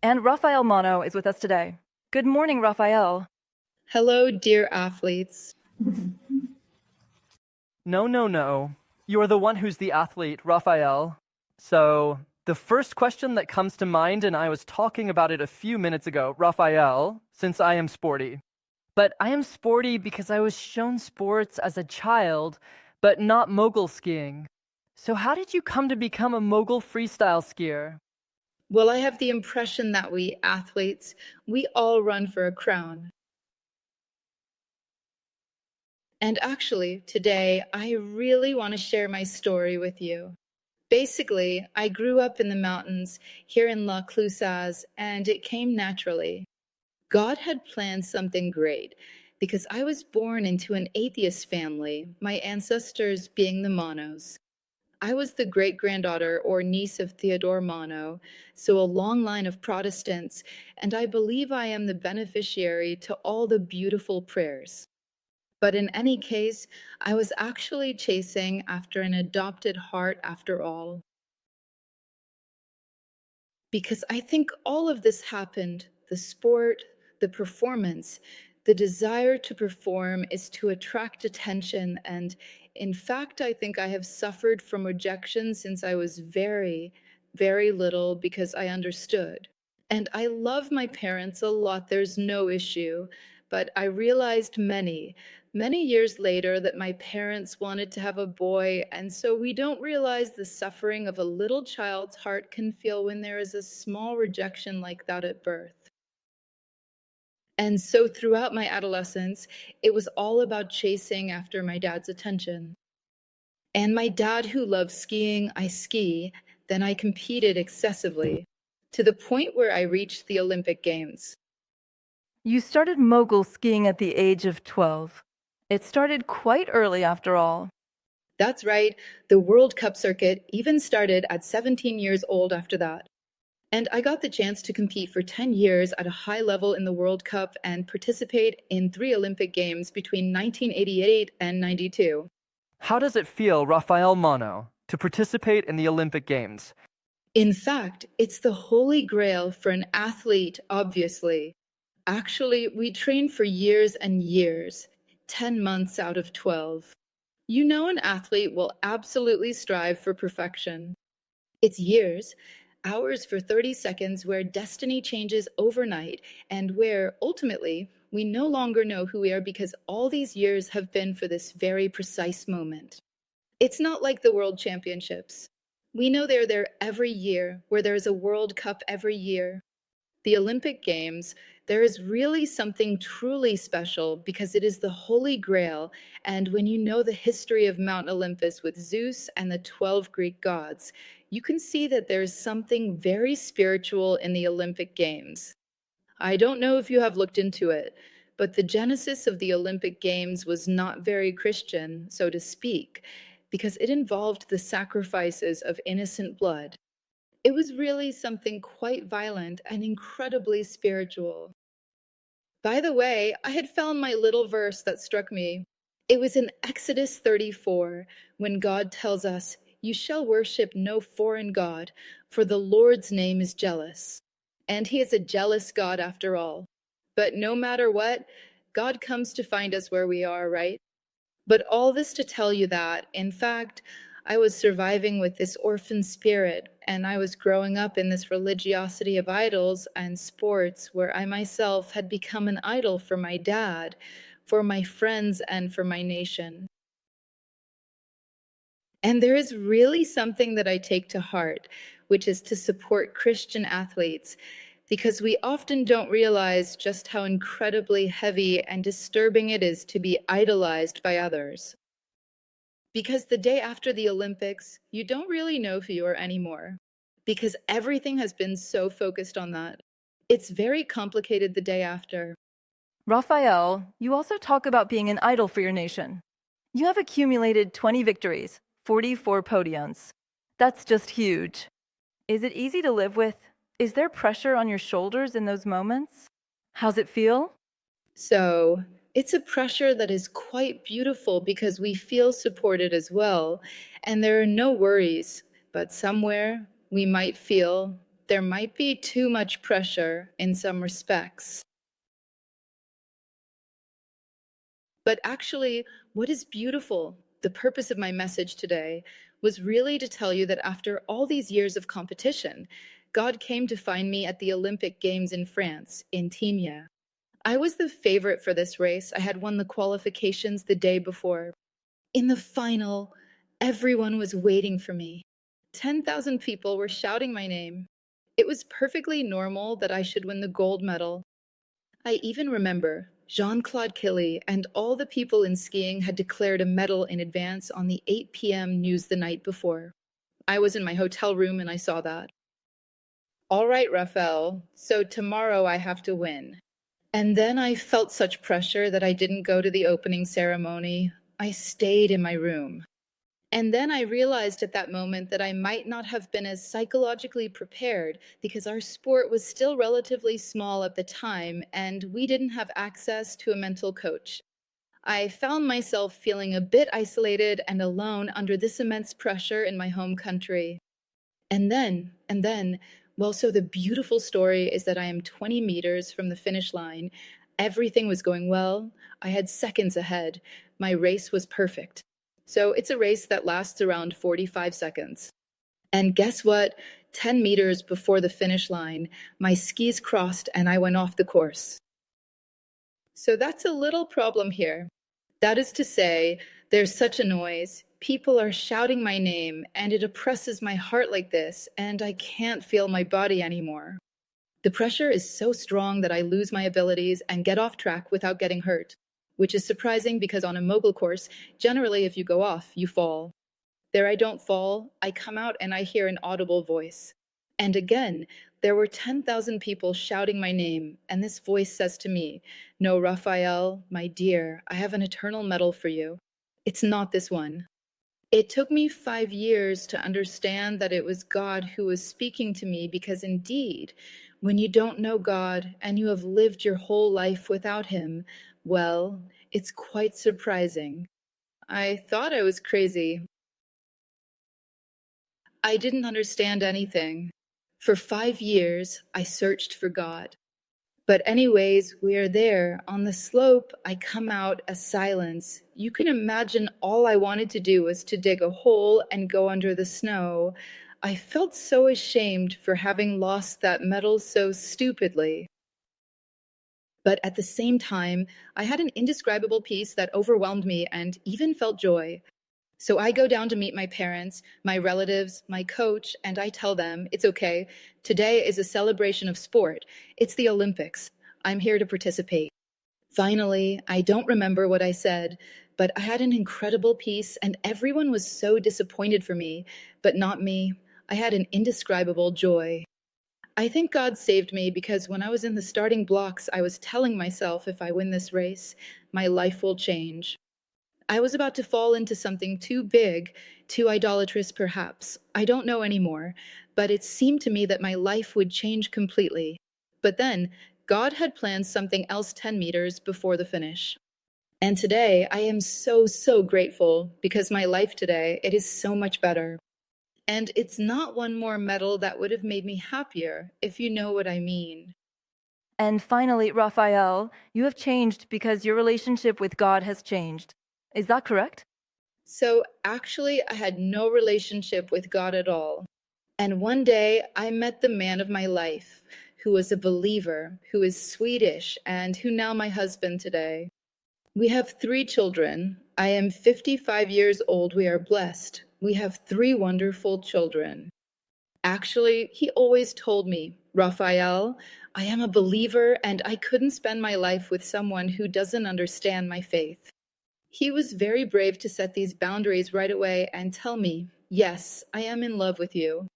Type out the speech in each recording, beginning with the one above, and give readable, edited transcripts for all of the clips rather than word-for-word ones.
And Raphaelle Monod is with us today. Good morning, Raphaelle. Hello, dear athletes. No, no, no. You are the one who's the athlete, Raphaelle. So, the first question that comes to mind, and I was talking about it a few minutes ago, Raphaelle, since I am sporty. But I am sporty because I was shown sports as a child, but not mogul skiing. So, how did you come to become a mogul freestyle skier? Well, I have the impression that we athletes, we all run for a crown. And actually, today, I really want to share my story with you. Basically, I grew up in the mountains here in La Clusaz, and it came naturally. God had planned something great because I was born into an atheist family, my ancestors being the Monos. I was the great-granddaughter or niece of Theodore Monod, so a long line of Protestants, and I believe I am the beneficiary to all the beautiful prayers. But in any case, I was actually chasing after an adopted heart after all. Because I think all of this happened, the sport, the performance, the desire to perform is to attract attention. And in fact, I think I have suffered from rejection since I was very, very little because I understood. And I love my parents a lot, there's no issue. But I realized many years later that my parents wanted to have a boy, and so we don't realize the suffering of a little child's heart can feel when there is a small rejection like that at birth. And so throughout my adolescence, it was all about chasing after my dad's attention. And my dad, who loved skiing, I ski, then I competed excessively, to the point where I reached the Olympic Games. You started mogul skiing at the age of 12. It started quite early after all. That's right, the World Cup circuit even started at 17 years old after that. And I got the chance to compete for 10 years at a high level in the World Cup and participate in 3 Olympic Games between 1988 and 92. How does it feel, Raphaelle Monod, to participate in the Olympic Games? In fact, it's the holy grail for an athlete, obviously. Actually, we train for years and years, 10 months out of 12. You know an athlete will absolutely strive for perfection. It's years, hours for 30 seconds where destiny changes overnight and where, ultimately, we no longer know who we are because all these years have been for this very precise moment. It's not like the World Championships. We know they're there every year, where there is a World Cup every year. The Olympic Games, there is really something truly special because it is the Holy Grail, and when you know the history of Mount Olympus with Zeus and the 12 Greek gods, you can see that there is something very spiritual in the Olympic Games. I don't know if you have looked into it, but the genesis of the Olympic Games was not very Christian, so to speak, because it involved the sacrifices of innocent blood. It was really something quite violent and incredibly spiritual. By the way, I had found my little verse that struck me. It was in Exodus 34, when God tells us, "You shall worship no foreign God, for the Lord's name is jealous." And he is a jealous God after all. But no matter what, God comes to find us where we are, right? But all this to tell you that, in fact, I was surviving with this orphan spirit, and I was growing up in this religiosity of idols and sports where I myself had become an idol for my dad, for my friends, and for my nation. And there is really something that I take to heart, which is to support Christian athletes, because we often don't realize just how incredibly heavy and disturbing it is to be idolized by others. Because the day after the Olympics, you don't really know who you are anymore, because everything has been so focused on that. It's very complicated the day after. Raphaelle, you also talk about being an idol for your nation. You have accumulated 20 victories, 44 podiums. That's just huge. Is it easy to live with? Is there pressure on your shoulders in those moments? How's it feel? So it's a pressure that is quite beautiful because we feel supported as well, and there are no worries, but somewhere we might feel there might be too much pressure in some respects. But actually, what is beautiful, the purpose of my message today, was really to tell you that after all these years of competition, God came to find me at the Olympic Games in France, in Tignes. I was the favorite for this race. I had won the qualifications the day before. In the final, everyone was waiting for me. 10,000 people were shouting my name. It was perfectly normal that I should win the gold medal. I even remember Jean-Claude Killy and all the people in skiing had declared a medal in advance on the 8 p.m. news the night before. I was in my hotel room and I saw that. All right, Raphaelle, so tomorrow I have to win. And then I felt such pressure that I didn't go to the opening ceremony. I stayed in my room. And then I realized at that moment that I might not have been as psychologically prepared because our sport was still relatively small at the time and we didn't have access to a mental coach. I found myself feeling a bit isolated and alone under this immense pressure in my home country. Well, so the beautiful story is that I am 20 meters from the finish line. Everything was going well. I had seconds ahead. My race was perfect. So it's a race that lasts around 45 seconds. And guess what? 10 meters before the finish line, my skis crossed and I went off the course. So that's a little problem here. That is to say, there's such a noise. People are shouting my name and it oppresses my heart like this, and I can't feel my body anymore. The pressure is so strong that I lose my abilities and get off track without getting hurt, which is surprising because on a mogul course, generally if you go off, you fall. There I don't fall, I come out and I hear an audible voice. And again, there were 10,000 people shouting my name, and this voice says to me, "No, Raphaelle, my dear, I have an eternal medal for you. It's not this one." It took me 5 years to understand that it was God who was speaking to me because indeed, when you don't know God and you have lived your whole life without Him, well, it's quite surprising. I thought I was crazy. I didn't understand anything. For 5 years, I searched for God. But anyways, we are there. On the slope, I come out as silence. You can imagine all I wanted to do was to dig a hole and go under the snow. I felt so ashamed for having lost that medal so stupidly. But at the same time, I had an indescribable peace that overwhelmed me and even felt joy. So I go down to meet my parents, my relatives, my coach, and I tell them, it's okay. Today is a celebration of sport. It's the Olympics. I'm here to participate. Finally, I don't remember what I said, but I had an incredible peace and everyone was so disappointed for me, but not me. I had an indescribable joy. I think God saved me because when I was in the starting blocks, I was telling myself if I win this race, my life will change. I was about to fall into something too big, too idolatrous perhaps. I don't know anymore, but it seemed to me that my life would change completely. But then, God had planned something else 10 meters before the finish. And today, I am so grateful because my life today, it is so much better. And it's not one more medal that would have made me happier, if you know what I mean. And finally, Raphaelle, you have changed because your relationship with God has changed. Is that correct? So actually, I had no relationship with God at all. And one day, I met the man of my life, who was a believer, who is Swedish, and who now my husband today. We have 3 children. I am 55 years old. We are blessed. We have 3 wonderful children. Actually, he always told me, Raphaelle, I am a believer and I couldn't spend my life with someone who doesn't understand my faith. He was very brave to set these boundaries right away and tell me, yes, I am in love with you.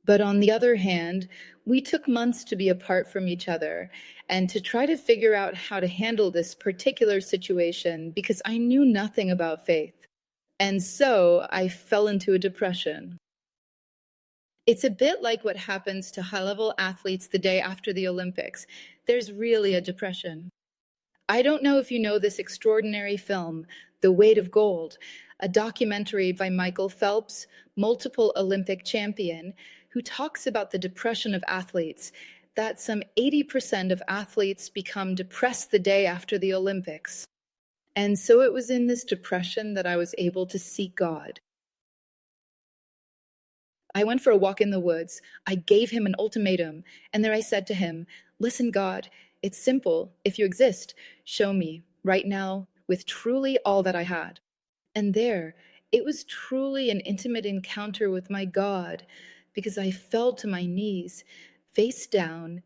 But on the other hand, we took months to be apart from each other and to try to figure out how to handle this particular situation because I knew nothing about faith. And so I fell into a depression. It's a bit like what happens to high-level athletes the day after the Olympics. There's really a depression. I don't know if you know this extraordinary film, The Weight of Gold, a documentary by Michael Phelps, multiple Olympic champion, who talks about the depression of athletes, that some 80% of athletes become depressed the day after the Olympics. And so it was in this depression that I was able to seek God. I went for a walk in the woods. I gave him an ultimatum, and there I said to him, "Listen, God, it's simple. If you exist, show me right now with truly all that I had." And there, it was truly an intimate encounter with my God, because I fell to my knees, face down,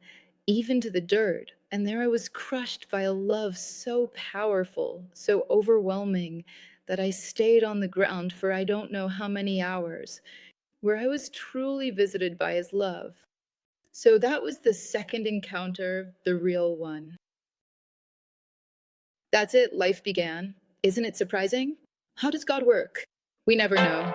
even to the dirt. And there I was crushed by a love so powerful, so overwhelming, that I stayed on the ground for I don't know how many hours, where I was truly visited by his love. So that was the second encounter, the real one. That's it, life began. Isn't it surprising? How does God work? We never know.